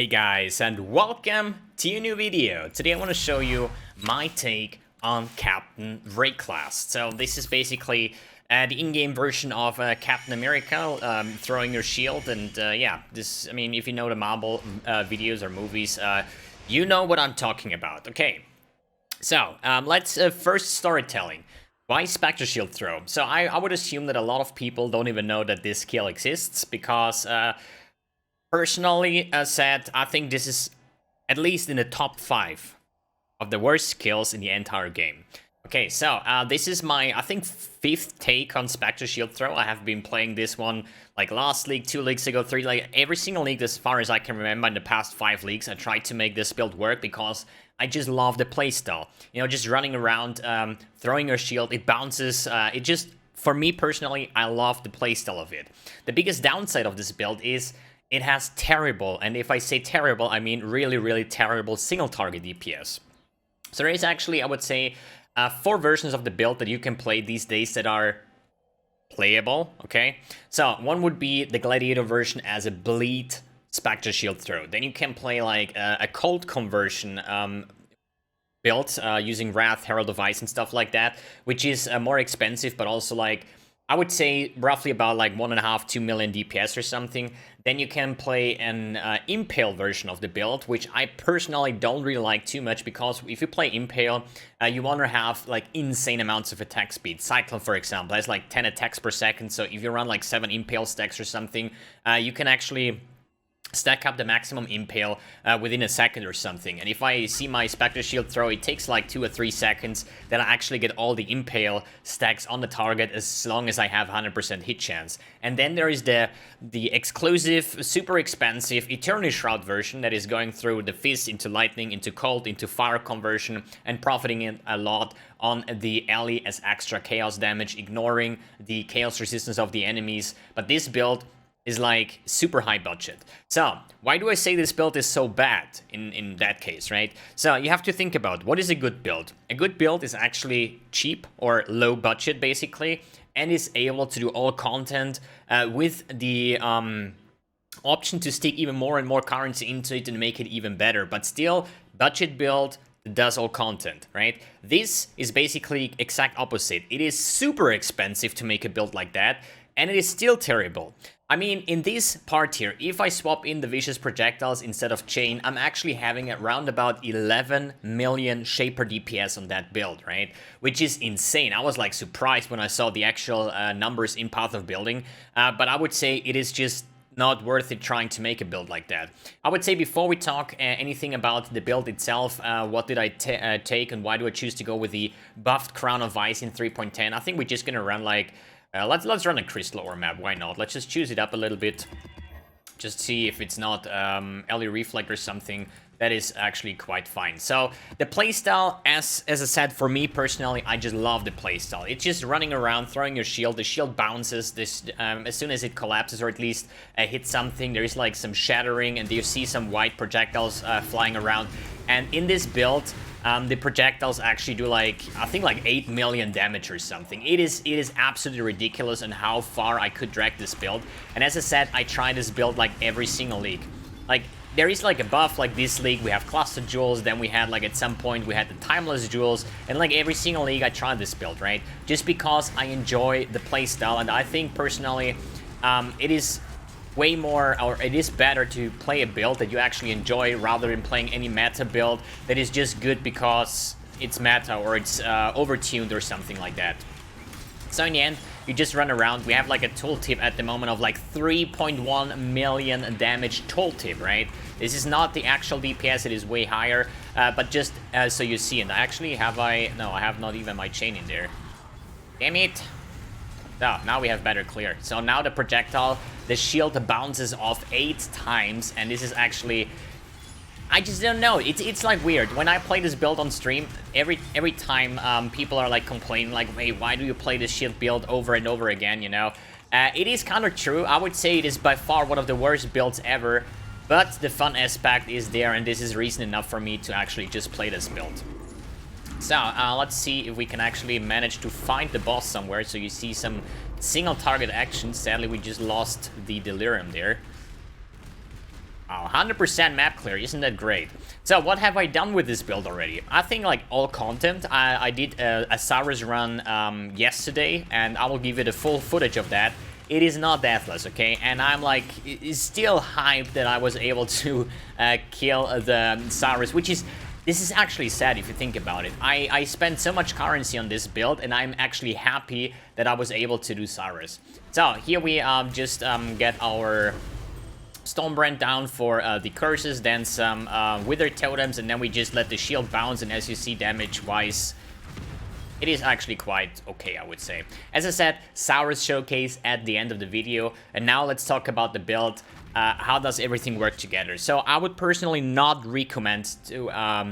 Hey guys, and welcome to a new video. Today I want to show you my take on Captain Wraeclast. So this is basically the in-game version of Captain America, throwing your shield, and yeah, this, I mean, if you know the Marvel videos or movies, you know what I'm talking about. Okay, so let's first storytelling. Why Spectral Shield Throw? So I would assume that a lot of people don't even know that this skill exists, because personally said, I think this is at least in the top 5 of the worst skills in the entire game. Okay, so this is my, I think, 5th take on Spectral Shield Throw. I have been playing this one like last league, 2 leagues ago, 3, like every single league as far as I can remember in the past 5 leagues. I tried to make this build work because I just love the playstyle. You know, just running around, throwing your shield, it bounces, it just, for me personally, I love the playstyle of it. The biggest downside of this build is it has terrible, and if I say terrible, I mean really terrible single target DPS. So there is actually, I would say, 4 versions of the build that you can play these days that are playable, okay? So one would be the Gladiator version as a bleed Spectral Shield Throw. Then you can play like a cold conversion build using Wrath, Herald of Ice and stuff like that, which is more expensive, but also like, I would say roughly about like 1.5 to 2 million DPS or something. Then you can play an Impale version of the build, which I personally don't really like too much, because if you play Impale, you want to have like insane amounts of attack speed. Cyclone, for example, has like 10 attacks per second, so if you run like 7 Impale stacks or something, you can actually stack up the maximum Impale within a second or something. And if I see my Spectral Shield Throw, it takes like 2 or 3 seconds, then I actually get all the Impale stacks on the target as long as I have 100% hit chance. And then there is the exclusive, super expensive Eternity Shroud version that is going through the Fizz into Lightning, into Cold, into Fire conversion, and profiting a lot on the ally as extra chaos damage, ignoring the chaos resistance of the enemies. But this build is like super high budget. So why do I say this build is so bad in that case, right? So you have to think about, what is a good build? A good build is actually cheap or low budget basically, and is able to do all content with the option to stick even more and more currency into it and make it even better. But still, budget build does all content, right? This is basically exact opposite. It is super expensive to make a build like that, and it is still terrible. I mean, in this part here, if I swap in the Vicious Projectiles instead of Chain, I'm actually having around about 11 million Shaper DPS on that build, right? Which is insane. I was like surprised when I saw the actual numbers in Path of Building, but I would say it is just not worth it trying to make a build like that. I would say before we talk anything about the build itself, what did I take and why do I choose to go with the buffed Crown of Ice in 3.10, I think we're just gonna run like, let's run a Crystal Ore map, why not? Let's just choose it up a little bit. Just see if it's not Ellie Reflect or something. That is actually quite fine. So the playstyle, as I said, for me personally, I just love the playstyle. It's just running around, throwing your shield. The shield bounces this as soon as it collapses, or at least hits something. There is like some shattering, and you see some white projectiles flying around. And in this build, the projectiles actually do like, I think like 8 million damage or something. It is absolutely ridiculous on how far I could drag this build. And as I said, I try this build like every single league. Like, there is like a buff, like this league we have Cluster Jewels, then we had like at some point we had the Timeless Jewels, and like every single league I tried this build, right? Just because I enjoy the playstyle, and I think personally it is way more, or it is better to play a build that you actually enjoy rather than playing any meta build that is just good because it's meta or it's overtuned or something like that. So in the end, you just run around. We have like a tooltip at the moment of like 3.1 million damage tooltip, right? This is not the actual DPS, it is way higher, but just so you see. And actually, have I? No, I have not even my chain in there. Damn it. Oh, now we have better clear. So now the projectile, the shield bounces off 8 times, and this is actually, I just don't know. It's like weird. When I play this build on stream, every time people are like complaining, like, hey, why do you play this shield build over and over again, you know? It is kind of true. I would say it is by far one of the worst builds ever, but the fun aspect is there, and this is reason enough for me to actually just play this build. So, let's see if we can actually manage to find the boss somewhere, so you see some single target action. Sadly, we just lost the Delirium there. Oh, 100% map clear. clear. Isn't that great? So what have I done with this build already? I think like all content. I did a Sirus run yesterday, and I will give you the full footage of that. It is not deathless, okay? And I'm like, it's still hyped that I was able to kill the Sirus, which is... This is actually sad if you think about it. I spent so much currency on this build, and I'm actually happy that I was able to do Sirus. So here we just get our Stonebrand down for the curses, then some Wither Totems, and then we just let the shield bounce, and as you see, damage-wise, it is actually quite okay, I would say. As I said, Sirus showcase at the end of the video, and now let's talk about the build. How does everything work together? So I would personally not recommend to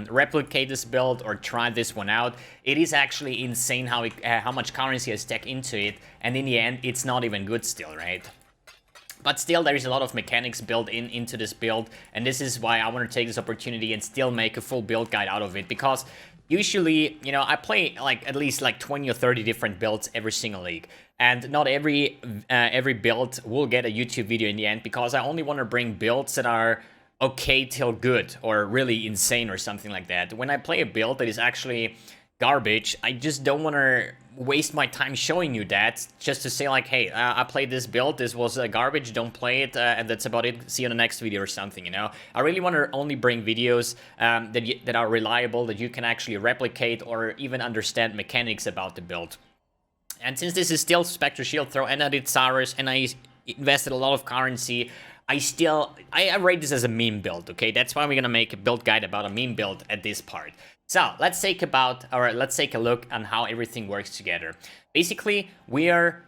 replicate this build or try this one out. It is actually insane how much currency I stack into it, and in the end, it's not even good still, right? But still, there is a lot of mechanics built into this build, and this is why I want to take this opportunity and still make a full build guide out of it, because usually, you know, I play like at least like 20 or 30 different builds every single league. And not every build will get a YouTube video in the end, because I only want to bring builds that are okay till good or really insane or something like that. When I play a build that is actually garbage, I just don't want to waste my time showing you that just to say like, hey, I played this build, this was garbage, don't play it, and that's about it, see you on the next video or something, you know? I really want to only bring videos that are reliable, that you can actually replicate or even understand mechanics about the build. And since this is still Spectral Shield Throw, and I did Sirus, and I invested a lot of currency, I rate this as a meme build, okay? That's why we're gonna make a build guide about a meme build at this part. So let's take a look on how everything works together. Basically, we are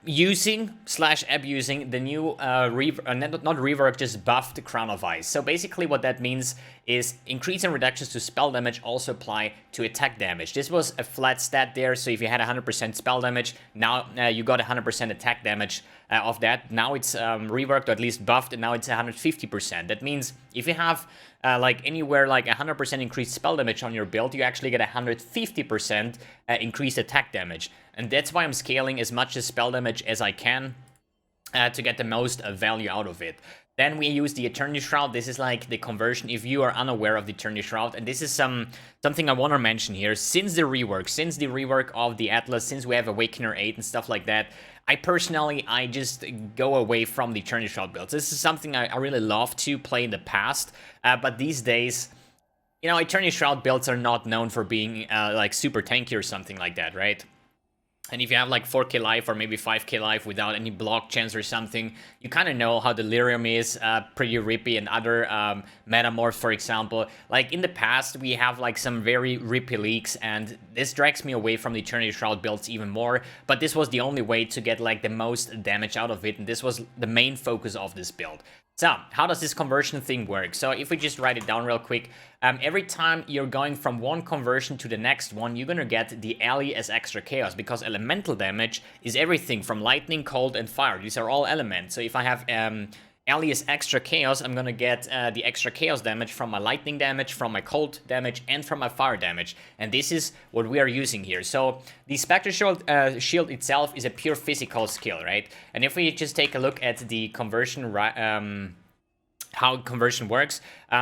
using / abusing the new not rework, just buffed Crown of Ice. So basically what that means is increase and reductions to spell damage also apply to attack damage. This was a flat stat there, so if you had 100% spell damage, now you got 100% attack damage of that. Now it's reworked, or at least buffed, and now it's 150%. That means if you have like anywhere like 100% increased spell damage on your build, you actually get 150% increased attack damage. And that's why I'm scaling as much as spell damage as I can to get the most value out of it. Then we use the Eternity Shroud. This is like the conversion if you are unaware of the Eternity Shroud. And this is something I want to mention here. Since the rework of the Atlas, since we have Awakener 8 and stuff like that, I just go away from the Eternity Shroud builds. This is something I really love to play in the past, but these days, you know, Eternity Shroud builds are not known for being like super tanky or something like that, right? And if you have like 4k life or maybe 5k life without any block chance or something, you kind of know how Delirium is pretty rippy, and other Metamorph, for example. Like in the past, we have like some very rippy leaks, and this drags me away from the Eternity Shroud builds even more. But this was the only way to get like the most damage out of it, and this was the main focus of this build. So, how does this conversion thing work? So, if we just write it down real quick, every time you're going from one conversion to the next one, you're gonna get the ally as extra chaos, because elemental damage is everything from lightning, cold, and fire. These are all elements. So, if I have ally as extra chaos, I'm gonna get the extra chaos damage from my lightning damage, from my cold damage, and from my fire damage. And this is what we are using here. So the Spectral Shield itself is a pure physical skill, right? And if we just take a look at the conversion, how conversion works,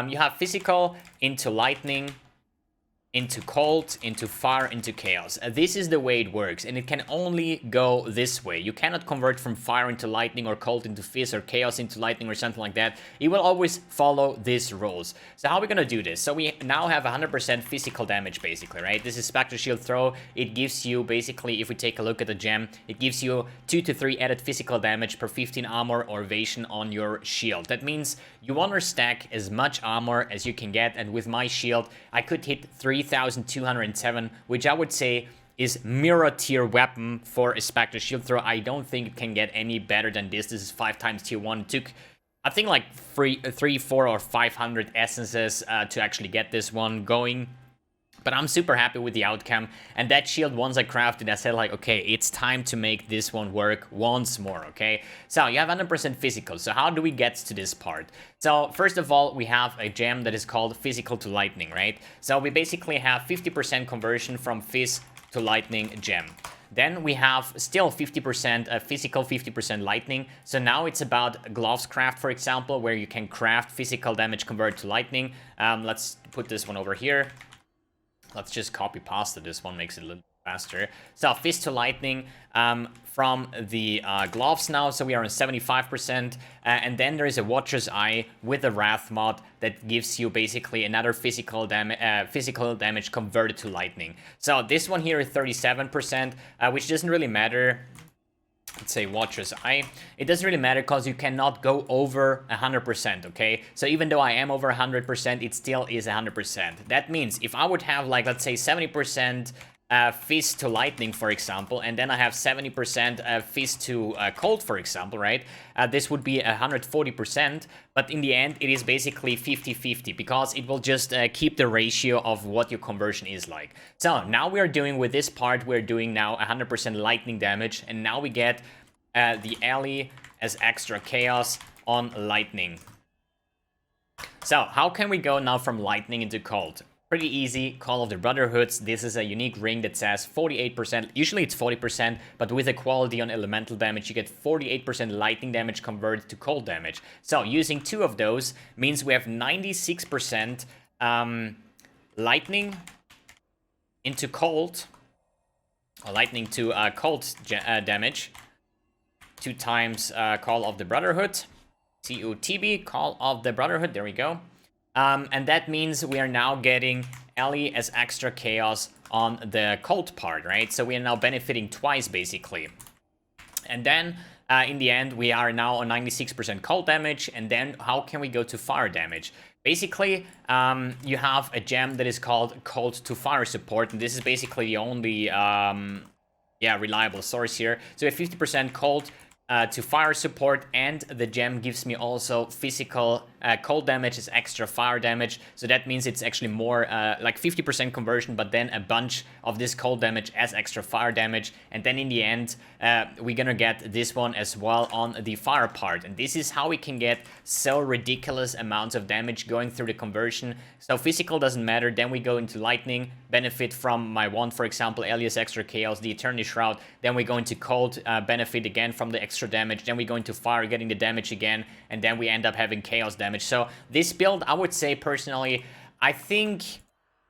you have physical into lightning, into cold, into fire, into chaos. This is the way it works, and it can only go this way. You cannot convert from fire into lightning, or cold into fizz, or chaos into lightning, or something like that. It will always follow these rules. So how are we gonna do this? So we now have 100% physical damage, basically, right? This is Spectral Shield Throw. It gives you, basically, if we take a look at the gem, it gives you 2 to 3 added physical damage per 15 armor or evasion on your shield. That means you want to stack as much armor as you can get, and with my shield, I could hit 3,207, which I would say is mirror tier weapon for a Spectral Shield Throw. I don't think it can get any better than this. This is 5 times tier 1. It took, I think, like 3, 4, or 500 essences to actually get this one going. But I'm super happy with the outcome, and that shield, once I crafted, I said like, okay, it's time to make this one work once more, okay? So you have 100% physical. So how do we get to this part? So first of all, we have a gem that is called physical to lightning, right? So we basically have 50% conversion from fizz to lightning gem. Then we have still 50% physical, 50% lightning. So now it's about gloves craft, for example, where you can craft physical damage converted to lightning. Let's put this one over here. Let's just copy pasta. This one makes it a little faster. So fist to lightning from the gloves now. So we are on 75%. And then there is a Watcher's Eye with a Wrath mod that gives you basically another physical damage converted to lightning. So this one here is 37%, which doesn't really matter. Let's say Watcher's Eye. It doesn't really matter because you cannot go over 100%, okay? So even though I am over 100%, it still is 100%. That means if I would have, like, let's say 70% fist to lightning, for example, and then I have 70% fist to cold, for example, right? This would be 140%, but in the end, it is basically 50-50 because it will just keep the ratio of what your conversion is like. So now we are doing with this part, we're doing now 100% lightning damage, and now we get the ally as extra chaos on lightning. So how can we go now from lightning into cold? Pretty easy. Call of the Brotherhoods. This is a unique ring that says 48%. Usually it's 40%, but with equality on elemental damage, you get 48% lightning damage converted to cold damage. So using 2 of those means we have 96% lightning into cold, or lightning to cold damage. 2 times Call of the Brotherhood. CUTB, Call of the Brotherhood. There we go. And that means we are now getting Ellie as extra chaos on the cold part, right? So we are now benefiting twice, basically. And then, in the end, we are now on 96% cold damage. And then, how can we go to fire damage? Basically, you have a gem that is called Cold to Fire Support. And this is basically the only, reliable source here. So we have 50% cold to fire support, and the gem gives me also physical cold damage as extra fire damage. So that means it's actually more like 50% conversion, but then a bunch of this cold damage as extra fire damage. And then in the end, we're gonna get this one as well on the fire part. And this is how we can get so ridiculous amounts of damage going through the conversion. So physical doesn't matter. Then we go into lightning, benefit from my wand, for example, Elias extra chaos, the Eternity Shroud. Then we go into cold, benefit again from the extra damage. Then we go into fire, getting the damage again, and then we end up having chaos damage. So this build, I would say personally, I think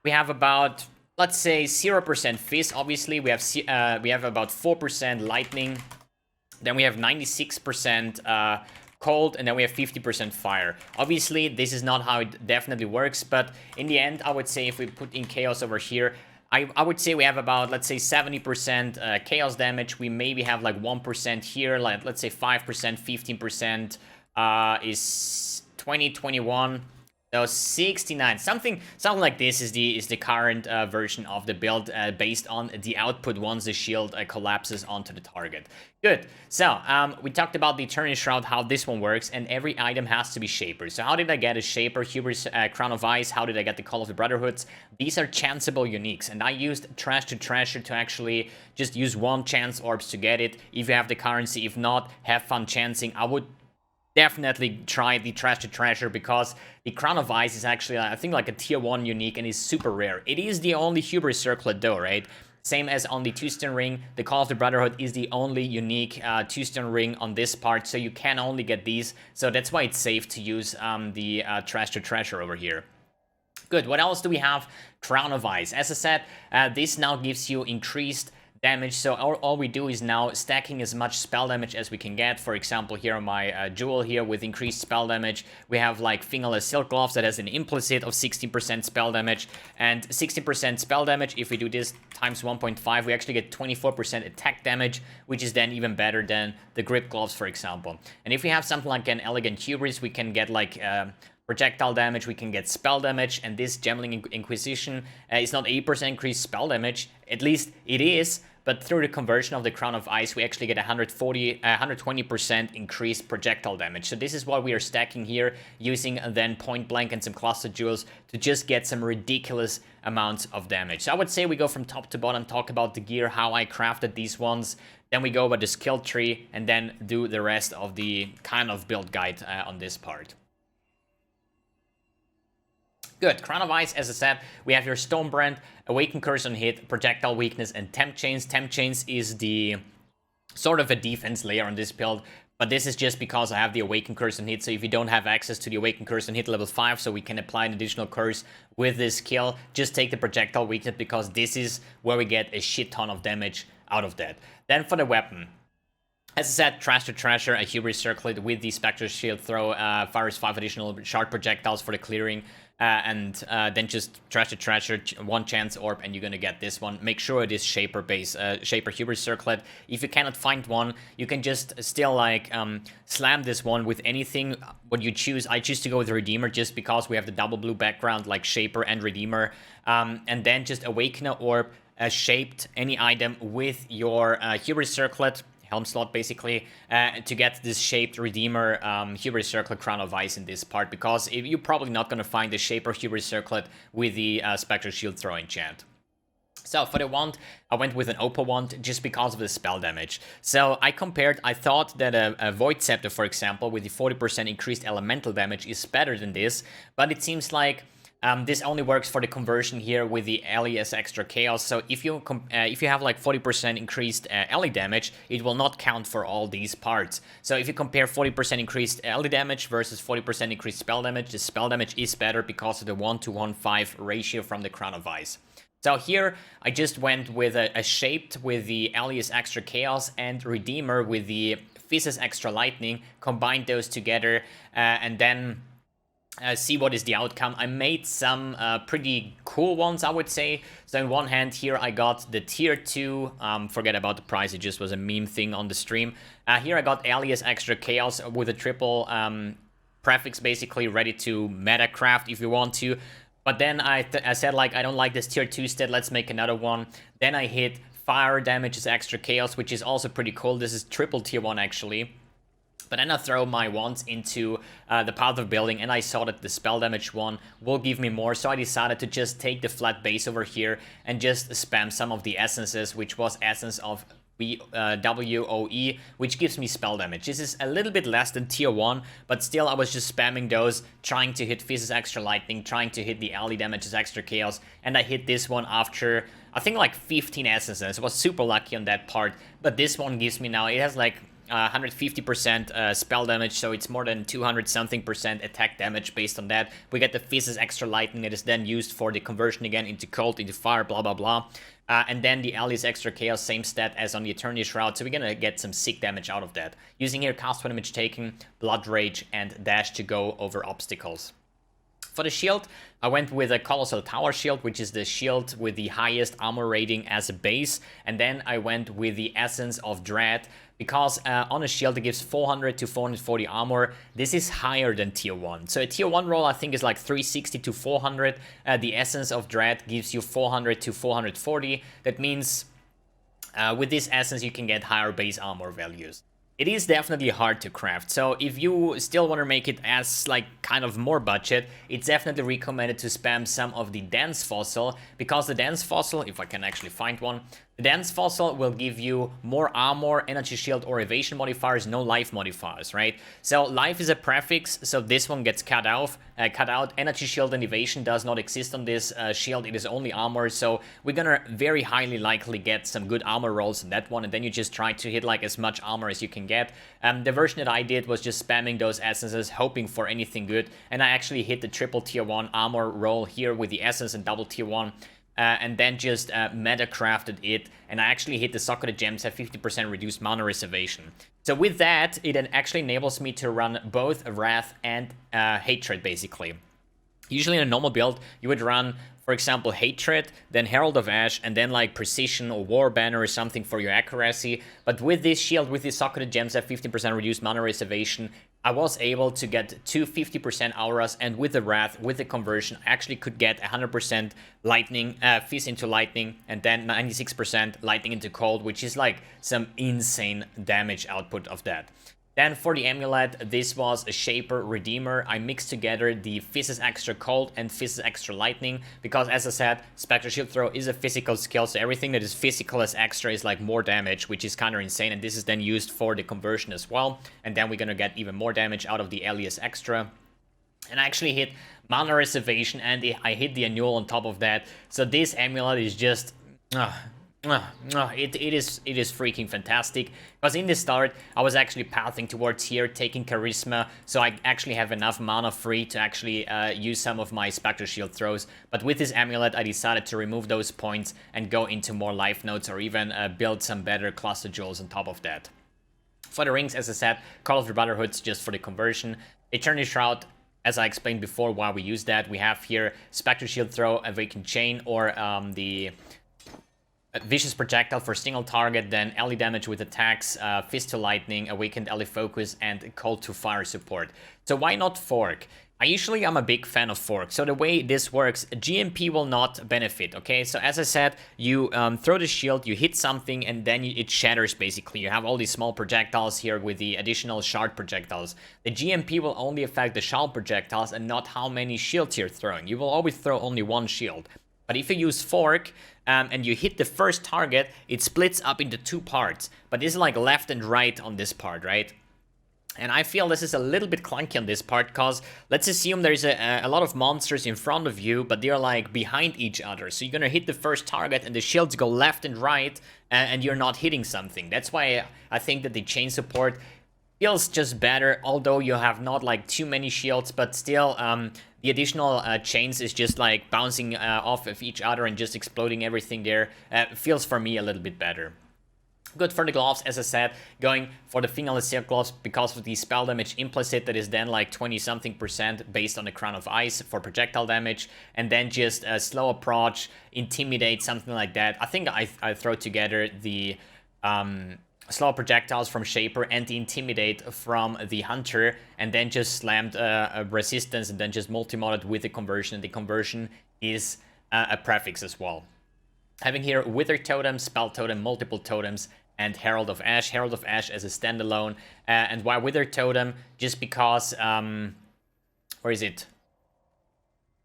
we have about, let's say, 0% fist. Obviously, we have about 4% lightning. Then we have 96% cold, and then we have 50% fire. Obviously, this is not how it definitely works, but in the end, I would say if we put in chaos over here, I would say we have about, let's say, 70% chaos damage. We maybe have like 1% here, like let's say 5%, 15% is 20, 21. So 69, something like this is the current version of the build based on the output once the shield collapses onto the target. Good. So we talked about the Eternity Shroud, how this one works, and every item has to be Shaper. So how did I get a Shaper, Hubris, Crown of Ice? How did I get the Call of the Brotherhoods? These are chanceable uniques, and I used Trash to Treasure to actually just use 1 chance orbs to get it. If you have the currency, if not, have fun chancing. I would definitely try the Trash to Treasure because the Crown of Ice is actually, I think, like a tier 1 unique and is super rare. It is the only Hubris circlet though, right? Same as on the 2-stone ring, the Call of the Brotherhood is the only unique 2-stone ring on this part, so you can only get these. So that's why it's safe to use the Trash to Treasure over here. Good, what else do we have? Crown of Ice. As I said, this now gives you increased damage, so all we do is now stacking as much spell damage as we can get. For example, here on my jewel here with increased spell damage, we have like fingerless silk gloves that has an implicit of 60% spell damage, and 60% spell damage. If we do this times 1.5, we actually get 24% attack damage, which is then even better than the grip gloves, for example. And if we have something like an elegant hubris, we can get like projectile damage, we can get spell damage, and this Gemling Inquisition is not 8% increased spell damage, at least it is, but through the conversion of the Crown of Ice, we actually get 120% increased projectile damage. So this is what we are stacking here, using then Point Blank and some Cluster Jewels to just get some ridiculous amounts of damage. So I would say we go from top to bottom, talk about the gear, how I crafted these ones, then we go over the skill tree, and then do the rest of the kind of build guide on this part. Good. Crown of Ice, as I said, we have your Stonebrand, Awaken Curse on hit, Projectile Weakness, and Temp Chains. Temp Chains is the sort of a defense layer on this build, but this is just because I have the Awaken Curse on hit, so if you don't have access to the Awaken Curse on hit level 5, so we can apply an additional curse with this skill, just take the Projectile Weakness, because this is where we get a shit ton of damage out of that. Then for the weapon, as I said, Trash to Treasure, a Hubris Circlet with the Spectral Shield Throw, fires 5 additional shard projectiles for the clearing, and then just Trash to Treasure, 1 chance orb, and you're gonna get this one. Make sure it is Shaper base, Shaper Hubris Circlet. If you cannot find one, you can just still like slam this one with anything what you choose. I choose to go with Redeemer just because we have the double blue background like Shaper and Redeemer, and then just Awakener Orb, shaped any item with your Hubris Circlet, Helm slot basically, to get this shaped Redeemer Hubris Circlet Crown of Ice in this part, because you're probably not going to find the Shaper Hubris Circlet with the Spectral Shield Throw enchant. So for the wand, I went with an Opal wand just because of the spell damage. So I compared, I thought that a Void Scepter, for example, with the 40% increased elemental damage is better than this, but it seems like this only works for the conversion here with the Ellie as extra chaos. So if you have like 40% increased Ellie damage, it will not count for all these parts. So if you compare 40% increased Ellie damage versus 40% increased spell damage, the spell damage is better because of the 1:1:5 ratio from the Crown of Ice. So here I just went with a shaped with the Alias Extra Chaos and Redeemer with the Fizz's Extra Lightning, combined those together, and then see what is the outcome. I made some pretty cool ones, I would say. So in one hand here I got the tier 2, forget about the price, it just was a meme thing on the stream. Here I got Alias Extra Chaos with a triple prefix, basically ready to meta craft if you want to. But then I said, like, I don't like this tier 2 stat, let's make another one. Then I hit Fire Damage as Extra Chaos, which is also pretty cool. This is triple tier 1 actually. But then I throw my wands into the Path of Building, and I saw that the spell damage one will give me more, so I decided to just take the flat base over here and just spam some of the essences, which was Essence of WOE, which gives me spell damage. This is a little bit less than tier 1, but still I was just spamming those, trying to hit Fizz's Extra Lightning, trying to hit the Ally Damage's Extra Chaos, and I hit this one after, I think, like 15 essences. I was super lucky on that part, but this one gives me now, it has like 150% spell damage, so it's more than 200 something percent attack damage based on that. We get the Fizz's Extra Lightning that is then used for the conversion again into cold, into fire, blah blah blah. And then the Alias Extra Chaos, same stat as on the Eternity Shroud, so we're gonna get some sick damage out of that. Using here Cast when Damage Taken, Blood Rage, and Dash to go over obstacles. For the shield, I went with a Colossal Tower Shield, which is the shield with the highest armor rating as a base, and then I went with the Essence of Dread, because on a shield it gives 400 to 440 armor. This is higher than tier 1. So a tier 1 roll I think is like 360 to 400. The Essence of Dread gives you 400 to 440. That means with this essence you can get higher base armor values. It is definitely hard to craft, so if you still want to make it as like kind of more budget, it's definitely recommended to spam some of the Dance Fossil, because the Dance Fossil, if I can actually find one, the Dance Fossil will give you more armor, energy shield, or evasion modifiers, no life modifiers, right? So life is a prefix, so this one gets cut out. Energy shield and evasion does not exist on this shield, it is only armor, so we're gonna very highly likely get some good armor rolls in that one, and then you just try to hit like as much armor as you can get. The version that I did was just spamming those essences, hoping for anything good, and I actually hit the triple tier 1 armor roll here with the essence and double tier 1. And then just meta crafted it, and I actually hit the Socket of Gems at 50% reduced mana reservation. So with that, it then actually enables me to run both Wrath and Hatred, basically. Usually in a normal build, you would run, for example, Hatred, then Herald of Ash, and then like Precision or War Banner or something for your accuracy. But with this shield, with this Socket of Gems at 50% reduced mana reservation, I was able to get 2 50% auras, and with the Wrath, with the conversion, I actually could get 100% lightning, Fizz into lightning, and then 96% lightning into cold, which is like some insane damage output of that. Then for the amulet, this was a Shaper Redeemer. I mixed together the Fizz's Extra Cold and Fizz's Extra Lightning, because as I said, Spectral Shield Throw is a physical skill, so everything that is physical as extra is like more damage, which is kind of insane, and this is then used for the conversion as well. And then we're gonna get even more damage out of the Alias Extra. And I actually hit mana reservation, and I hit the annual on top of that. So this amulet is just it is freaking fantastic, because in the start I was actually pathing towards here, taking charisma, so I actually have enough mana free to actually use some of my Spectral Shield throws. But with this amulet I decided to remove those points and go into more life nodes, or even build some better cluster jewels on top of that. For the rings, as I said, Call of the Brotherhood's just for the conversion. Eternity Shroud, as I explained before why we use that, we have here Spectral Shield Throw, Awakened Chain, or the Vicious Projectile for single target, then ally damage with attacks, Fist to Lightning, Awakened Ally Focus, and Cold to Fire support. So why not Fork? I'm a big fan of Fork. So the way this works, GMP will not benefit, okay? So as I said, you throw the shield, you hit something, and then it shatters basically. You have all these small projectiles here with the additional shard projectiles. The GMP will only affect the shard projectiles and not how many shields you're throwing. You will always throw only one shield. But if you use Fork and you hit the first target, it splits up into two parts. But this is like left and right on this part, right? And I feel this is a little bit clunky on this part, because let's assume there's a lot of monsters in front of you, but they're like behind each other. So you're gonna hit the first target and the shields go left and right, and you're not hitting something. That's why I think that the chain support feels just better, although you have not like too many shields, but still the additional chains is just like bouncing off of each other and just exploding everything there. Feels for me a little bit better. Good for the gloves, as I said, going for the fingerless silk gloves because of the spell damage implicit that is then like 20-something% based on the Crown of Ice for projectile damage, and then just a slow approach, intimidate, something like that. I think I throw together the slow projectiles from Shaper and the intimidate from the Hunter, and then just slammed a resistance and then just multi-modded with the conversion. The conversion is a prefix as well. Having here Wither Totem, Spell Totem, multiple totems, and Herald of Ash. Herald of Ash as a standalone. And why Wither Totem? Just because, where is it?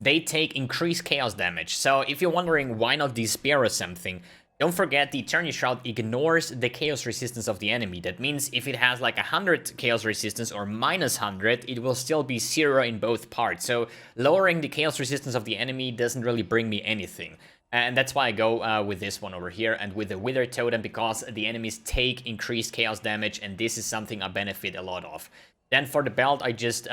They take increased chaos damage. So if you're wondering why not Despair or something, don't forget the Eternity Shroud ignores the chaos resistance of the enemy. That means if it has like 100 chaos resistance or minus 100, it will still be 0 in both parts. So lowering the chaos resistance of the enemy doesn't really bring me anything. And that's why I go with this one over here, and with the Wither Totem, because the enemies take increased chaos damage, and this is something I benefit a lot of. Then for the belt, I just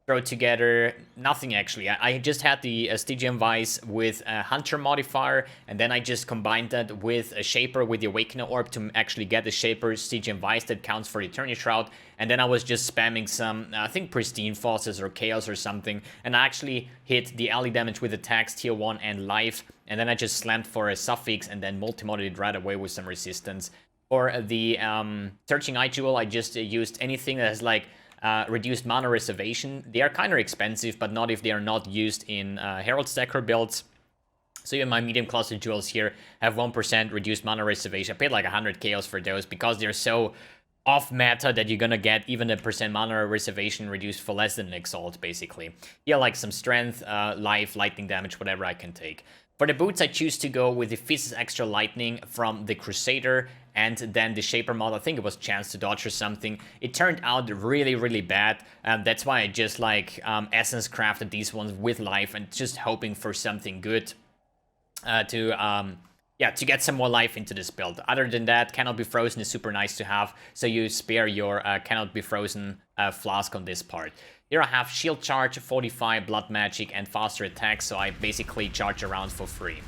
throw together nothing actually. I just had the Stygian Vice with a Hunter modifier, and then I just combined that with a Shaper with the Awakening Orb to actually get the Shaper Stygian Vice that counts for the Eternity Shroud. And then I was just spamming some, I think Pristine Forces or Chaos or something, and I actually hit the ally damage with attacks, tier 1 and life, and then I just slammed for a suffix and then multi-modded it right away with some resistance. For the Searching Eye Jewel, I just used anything that has like reduced mana reservation. They are kind of expensive, but not if they are not used in Herald Stacker builds. So even my medium cluster jewels here have 1% reduced mana reservation. I paid like 100 chaos for those because they're so off meta that you're gonna get even a percent mana reservation reduced for less than an Exalt, basically. Yeah, like some strength, life, lightning damage, whatever I can take. For the boots, I choose to go with the Fizz's Extra Lightning from the Crusader, and then the Shaper mod, I think it was Chance to Dodge or something. It turned out really, really bad. That's why I just like Essence crafted these ones with life and just hoping for something good to get some more life into this build. Other than that, Cannot Be Frozen is super nice to have, so you spare your Cannot Be Frozen flask on this part. Here I have Shield Charge, 45, Blood Magic, and faster attack, so I basically charge around for free.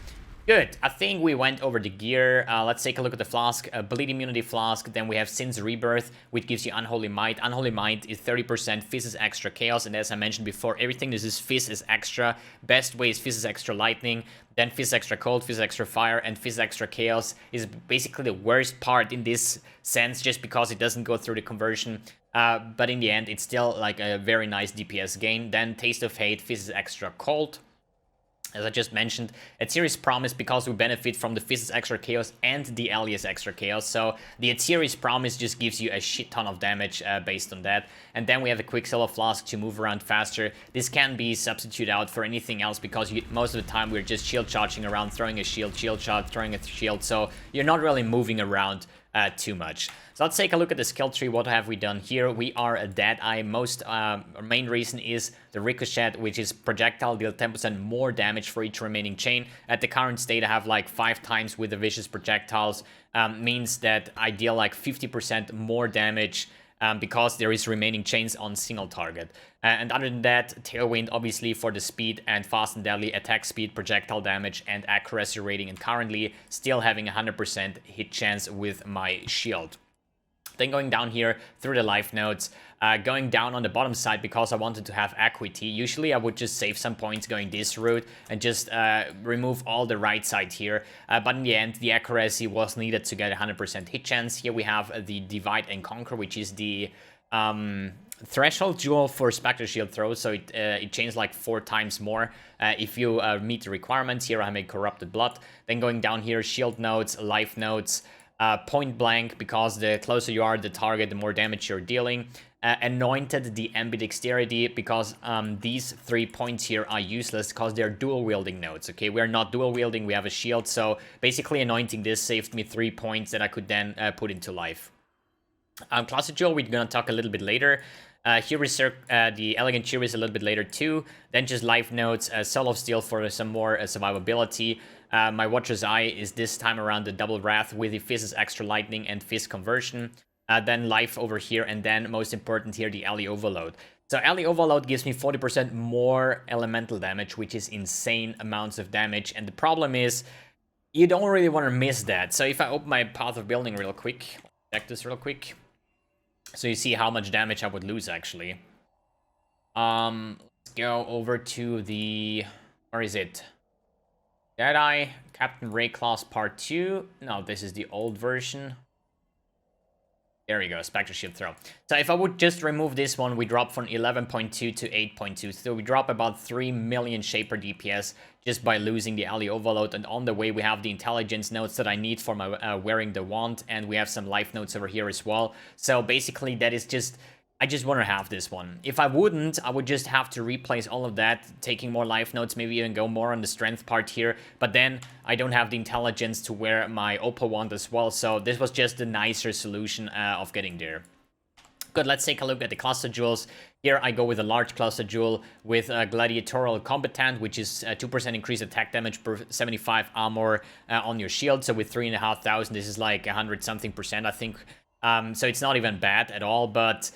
Good, I think we went over the gear. Let's take a look at the flask. Bleed Immunity Flask, then we have Sin's Rebirth, which gives you Unholy Might. Unholy Might is 30% Fizz's Extra Chaos, and as I mentioned before, everything this is Fizz is extra. Best way is Fizz's Extra Lightning, then Fizz Extra Cold, Fizz Extra Fire, and Fizz Extra Chaos is basically the worst part in this sense, just because it doesn't go through the conversion. But in the end, it's still like a very nice DPS gain. Then Taste of Hate, Fizz Extra Cold. As I just mentioned, Atziri's Promise, because we benefit from the Fizz's Extra Chaos and the Alias Extra Chaos. So the Atziri's Promise just gives you a shit ton of damage based on that. And then we have a Quicksilver Flask to move around faster. This can be substituted out for anything else, because most of the time we're just shield charging around, throwing a shield, shield charge, throwing a shield. So you're not really moving around too much. So let's take a look at the skill tree. What have we done here? We are a Deadeye. Main reason is the Ricochet, which is projectile, deal 10% more damage for each remaining chain. At the current state, I have like 5 times with the vicious projectiles. Means that I deal like 50% more damage because there is remaining chains on single target. And other than that, Tailwind obviously for the speed and fast and deadly attack speed, projectile damage, and accuracy rating, and currently still having 100% hit chance with my shield. Then going down here through the life nodes, going down on the bottom side because I wanted to have equity. Usually I would just save some points going this route and just remove all the right side here. But in the end, the accuracy was needed to get 100% hit chance. Here we have the Divide and Conquer, which is the threshold jewel for Spectral shield throw. So it chains like 4 times more if you meet the requirements. Here I make Corrupted Blood. Then going down here, shield nodes, life nodes, point blank, because the closer you are to the target, the more damage you're dealing. Anointed, the mbDexterity, because these 3 points here are useless because they're dual wielding nodes. Okay, we're not dual wielding, we have a shield, so basically anointing this saved me 3 points that I could then put into life. Cluster Jewel, we're gonna talk a little bit later. Here we the Elegant Cheer is a little bit later too. Then just life nodes, Soul of Steel for some more survivability. My Watcher's Eye is this time around the Double Wrath with the Fizz's Extra Lightning and Fizz Conversion. Then life over here, and then most important here, the Alley Overload. So Alley Overload gives me 40% more elemental damage, which is insane amounts of damage. And the problem is, you don't really want to miss that. So if I open my Path of Building real quick, check this real quick. So you see how much damage I would lose, actually. Let's go over to the... Where is it? Deadeye, Captain Wraeclast Part 2. No, this is the old version. There we go, Spectral Shield Throw. So if I would just remove this one, we drop from 11.2 to 8.2. So we drop about 3 million Shaper DPS just by losing the Alley Overload. And on the way, we have the intelligence notes that I need for my wearing the wand. And we have some life notes over here as well. So basically, that is just... I just want to have this one. If I wouldn't, I would just have to replace all of that, taking more life notes, maybe even go more on the strength part here. But then I don't have the intelligence to wear my Opal wand as well. So this was just a nicer solution of getting there. Good, let's take a look at the cluster jewels. Here I go with a large cluster jewel with Gladiatorial Combatant, which is 2% increased attack damage per 75 armor on your shield. So with 3,500, this is like 100-something%, I think. So it's not even bad at all, but...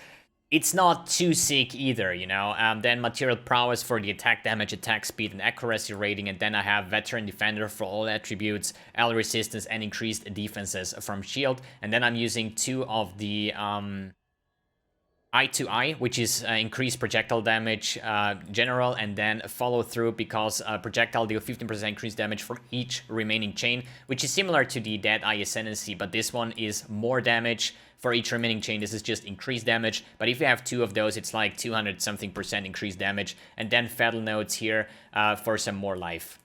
it's not too sick either, you know. Then Material Prowess for the attack damage, attack speed, and accuracy rating. And then I have Veteran Defender for all attributes, L resistance, and increased defenses from shield. And then I'm using 2 of the Eye to Eye, which is increased projectile damage, general, and then follow through because projectile deal 15% increased damage for each remaining chain, which is similar to the Deadeye Ascendancy, but this one is more damage for each remaining chain. This is just increased damage, but if you have 2 of those, it's like 200-something% increased damage. And then Fatal Notes here for some more life.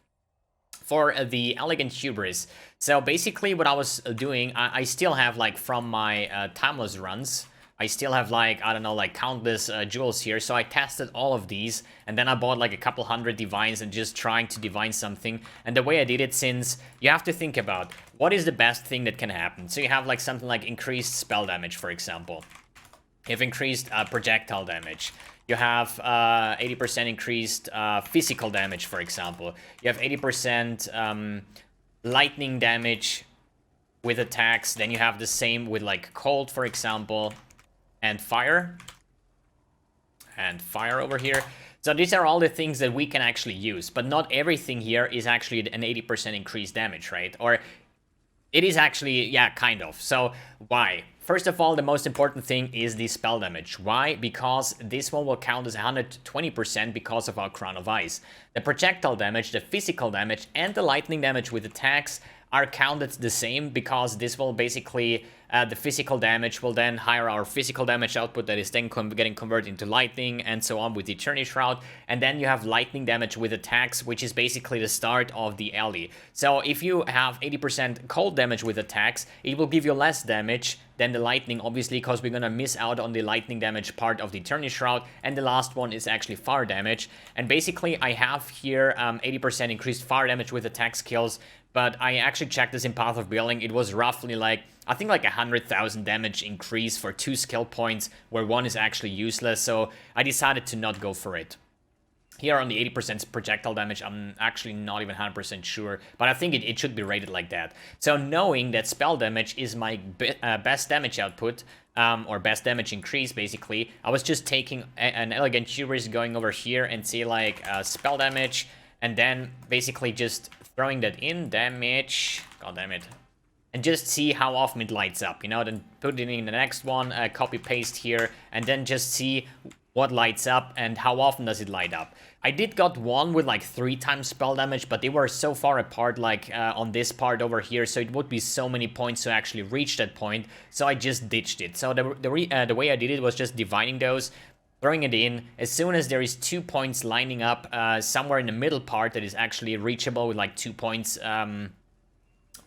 For the Elegant Hubris, so basically what I was doing, I still have like from my Timeless runs, I still have like, I don't know, like countless jewels here. So I tested all of these and then I bought like a couple hundred divines and just trying to divine something. And the way I did it, since you have to think about what is the best thing that can happen. So you have like something like increased spell damage, for example. You have increased projectile damage. You have 80% increased physical damage, for example. You have 80% lightning damage with attacks. Then you have the same with like cold, for example. And fire over here. So these are all the things that we can actually use, but not everything here is actually an 80% increased damage, right? Or it is actually, yeah, kind of. So why? First of all, the most important thing is the spell damage. Why? Because this one will count as 120% because of our Crown of Ice. The projectile damage, the physical damage, and the lightning damage with attacks are counted the same because this will basically, the physical damage will then higher our physical damage output that is then getting converted into lightning and so on with the Eternity Shroud. And then you have lightning damage with attacks, which is basically the start of the alley. So if you have 80% cold damage with attacks, it will give you less damage than the lightning, obviously, because we're gonna miss out on the lightning damage part of the Eternity Shroud. And the last one is actually fire damage. And basically I have here 80% increased fire damage with attack skills, but I actually checked this in Path of Building. It was roughly like, I think like 100,000 damage increase for 2 skill points, where 1 is actually useless, so I decided to not go for it. Here on the 80% projectile damage, I'm actually not even 100% sure, but I think it should be rated like that. So knowing that spell damage is my best damage output, or best damage increase, basically, I was just taking an elegant hubris, going over here and see like spell damage, and then basically just throwing that in, damage, god damn it, and just see how often it lights up, you know, then put it in the next one, copy paste here, and then just see what lights up and how often does it light up. I did got one with like 3 times spell damage, but they were so far apart, like on this part over here, so it would be so many points to actually reach that point, so I just ditched it. So the way I did it was just dividing those, throwing it in. As soon as there is 2 points lining up somewhere in the middle part that is actually reachable with like 2 points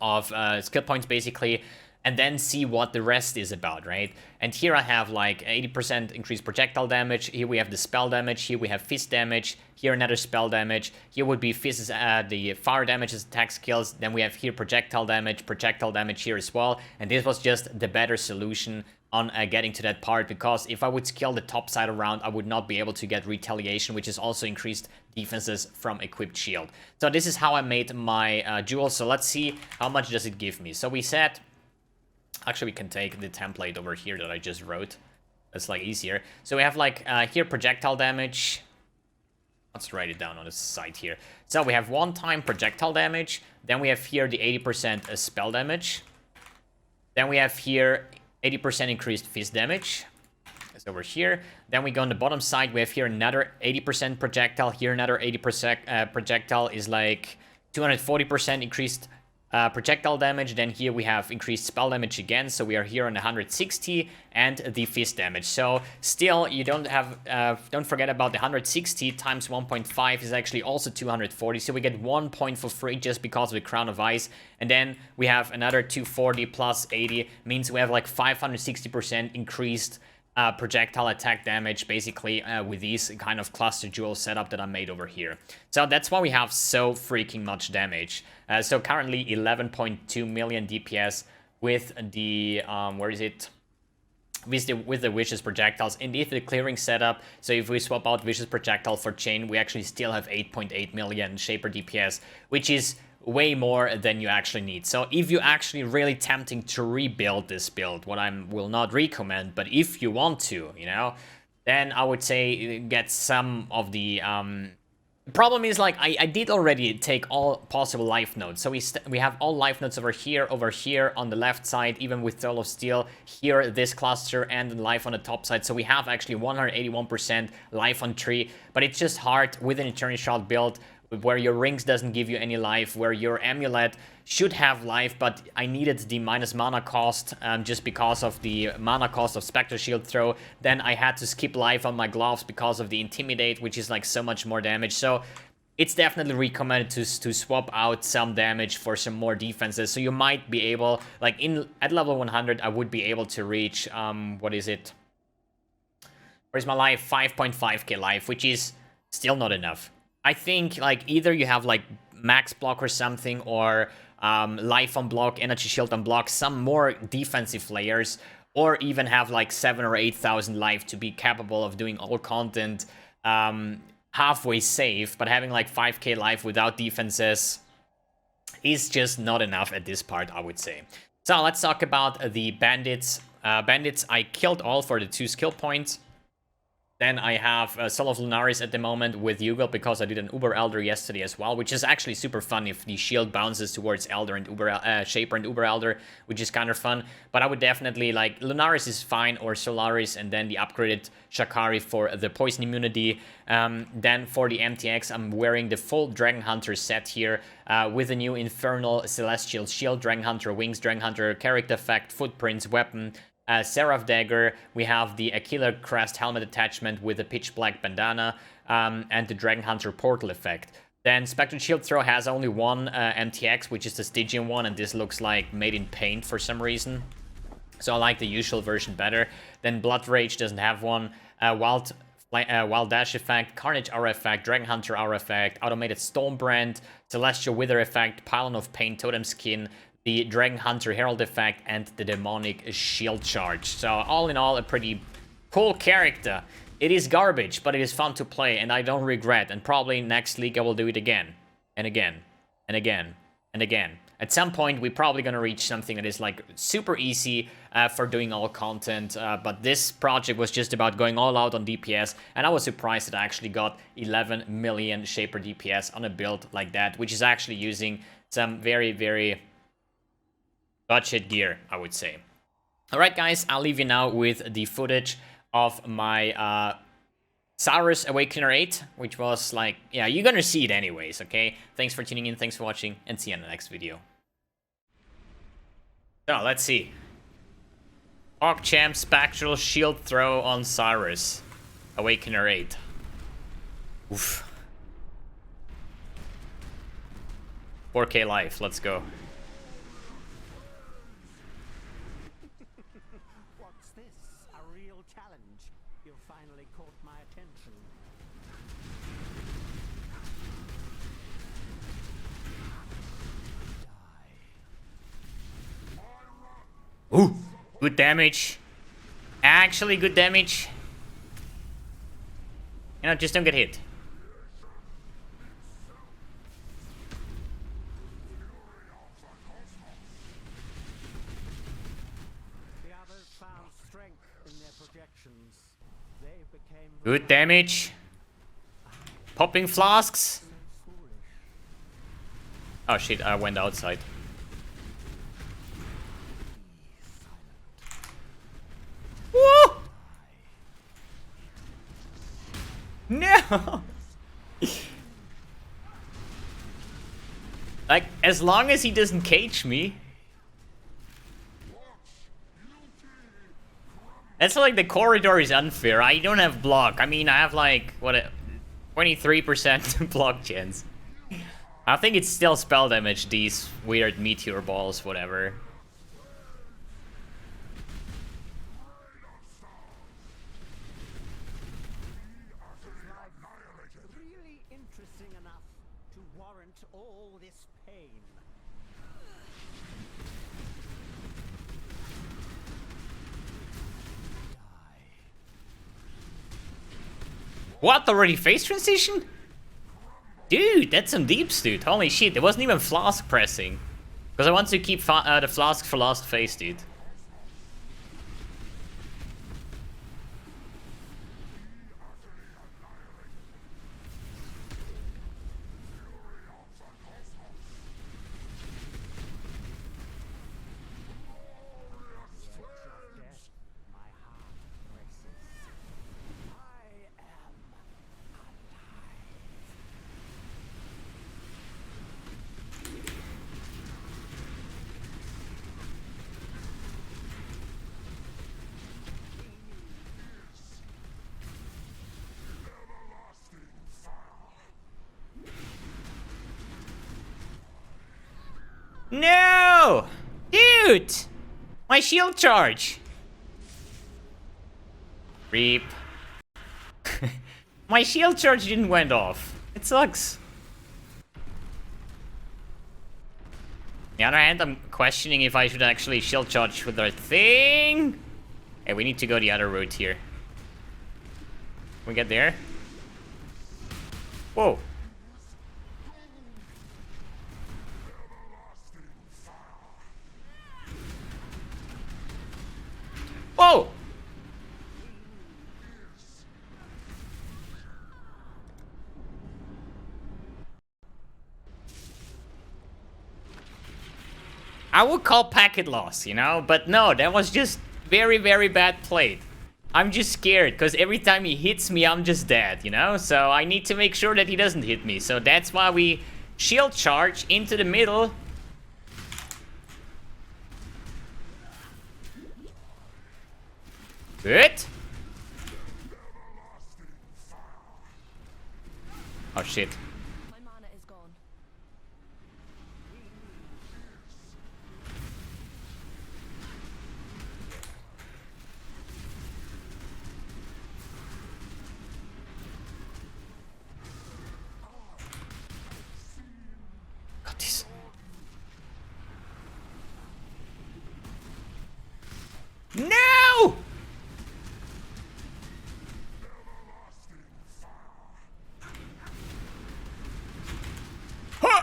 of skill points, basically, and then see what the rest is about, right? And here I have like 80% increased projectile damage. Here we have the spell damage. Here we have fist damage. Here another spell damage. Here would be fist, the fire damage as attack skills. Then we have here projectile damage here as well. And this was just the better solution on getting to that part, because if I would skill the top side around, I would not be able to get retaliation, which is also increased defenses from equipped shield. So this is how I made my jewel. So let's see how much does it give me. So we said, actually we can take the template over here that I just wrote. That's like easier. So we have like here projectile damage. Let's write it down on the side here. So we have 1-time projectile damage. Then we have here the 80% spell damage. Then we have here 80% increased fist damage. It's over here. Then we go on the bottom side. We have here another 80% projectile. Here another 80% projectile is like 240% increased projectile damage. Then here we have increased spell damage again, so we are here on 160, and the fist damage. So still, you don't forget about the 160 times 1.5 is actually also 240, so we get 1 point for free just because of the Crown of Ice. And then we have another 240 plus 80, means we have like 560% increased projectile attack damage, basically, with these kind of cluster jewel setup that I made over here. So that's why we have so freaking much damage. So currently 11.2 million DPS with the, where is it? With the Vicious Projectiles. Indeed, the clearing setup, so if we swap out Vicious Projectile for Chain, we actually still have 8.8 million Shaper DPS, which is way more than you actually need. So if you're actually really tempting to rebuild this build, what I will not recommend, but if you want to, you know, then I would say get some of the problem is, like, I did already take all possible life nodes. So we have all life nodes over here on the left side, even with Soul of Steel, here this cluster, and life on the top side. So we have actually 181% life on tree, but it's just hard with an Eternity Shroud build where your rings doesn't give you any life, where your amulet should have life, but I needed the minus mana cost just because of the mana cost of Spectral Shield Throw. Then I had to skip life on my gloves because of the Intimidate, which is like so much more damage. So it's definitely recommended to swap out some damage for some more defenses. So you might be able, like at level 100, I would be able to reach, what is it? Where's my life? 5.5k life, which is still not enough. I think, like, either you have like max block or something, or life on block, energy shield on block, some more defensive layers, or even have like 7,000 or 8,000 life to be capable of doing all content halfway safe. But having like 5k life without defenses is just not enough at this part, I would say. So let's talk about the bandits. Bandits I killed all for the 2 skill points. Then I have Soul of Lunaris at the moment with Yugal, because I did an Uber Elder yesterday as well, which is actually super fun if the shield bounces towards Elder and Shaper and Uber Elder, which is kind of fun. But I would definitely, like, Lunaris is fine, or Solaris, and then the upgraded Shakari for the poison immunity. Then for the MTX, I'm wearing the full Dragon Hunter set here with the new Infernal Celestial Shield, Dragon Hunter Wings, Dragon Hunter character effect, footprints, weapon, Seraph Dagger. We have the Aquila Crest helmet attachment with a pitch black bandana, and the Dragon Hunter portal effect. Then Spectral Shield Throw has only one MTX, which is the Stygian one, and this looks like made in paint for some reason. So I like the usual version better. Then Blood Rage doesn't have one. Wild Dash effect, Carnage aura effect, Dragon Hunter aura effect, Automated Stormbrand, Celestial Wither effect, Pylon of Pain Totem Skin, the Dragon Hunter Herald effect, and the Demonic Shield Charge. So all in all, a pretty cool character. It is garbage, but it is fun to play, and I don't regret. And probably next league I will do it again, and again, and again, and again. At some point, we're probably gonna reach something that is like super easy for doing all content, but this project was just about going all out on DPS, and I was surprised that I actually got 11 million Shaper DPS on a build like that, which is actually using some very, very budget gear, I would say. Alright guys, I'll leave you now with the footage of my Sirus Awakener 8, which was like, yeah, you're gonna see it anyways, okay? Thanks for tuning in, thanks for watching, and see you in the next video. So, let's see. PogChamp Spectral Shield Throw on Sirus Awakener 8. Oof. 4K life, let's go. What's this? A real challenge. You finally caught my attention. Ooh, good damage. Actually good damage. You know, just don't get hit. The others found strength in their projections. They became Good damage. Popping flasks. foolish. Oh shit, I went outside. Woo! No! Like, as long as he doesn't cage me. That's like the corridor is unfair. I don't have block. I mean, I have like, what, 23% block chance. I think it's still spell damage, these weird meteor balls, whatever. Really interesting enough to warrant all this pain. What, already face transition? Dude, that's some deeps, dude. Holy shit, it wasn't even flask pressing. Because I want to keep the flask for last phase, dude. Death, my heart races. I am No! Dude! My shield charge! Reap. My shield charge didn't went off. It sucks. On the other hand, I'm questioning if I should actually shield charge with our thing. Hey, we need to go the other route here. Can we get there? Whoa. Whoa! I would call packet loss, you know? But no, that was just very, very bad played. I'm just scared, because every time he hits me, I'm just dead, you know? So I need to make sure that he doesn't hit me. So that's why we shield charge into the middle. Good. Oh shit. My mana is gone. No! Huh!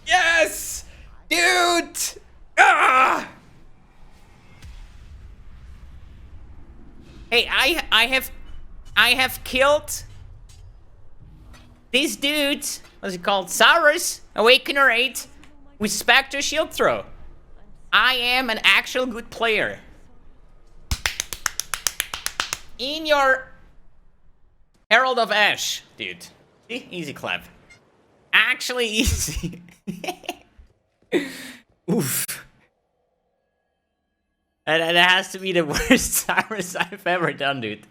Yes! Dude! Ah! Hey, I have killed this dude. What's it called? Sirus, Awakener 8, with Spectre Shield Throw. I am an actual good player. In your Herald of Ash, dude. See? Easy clap. Actually easy. Oof. And it has to be the worst Sirus I've ever done, dude.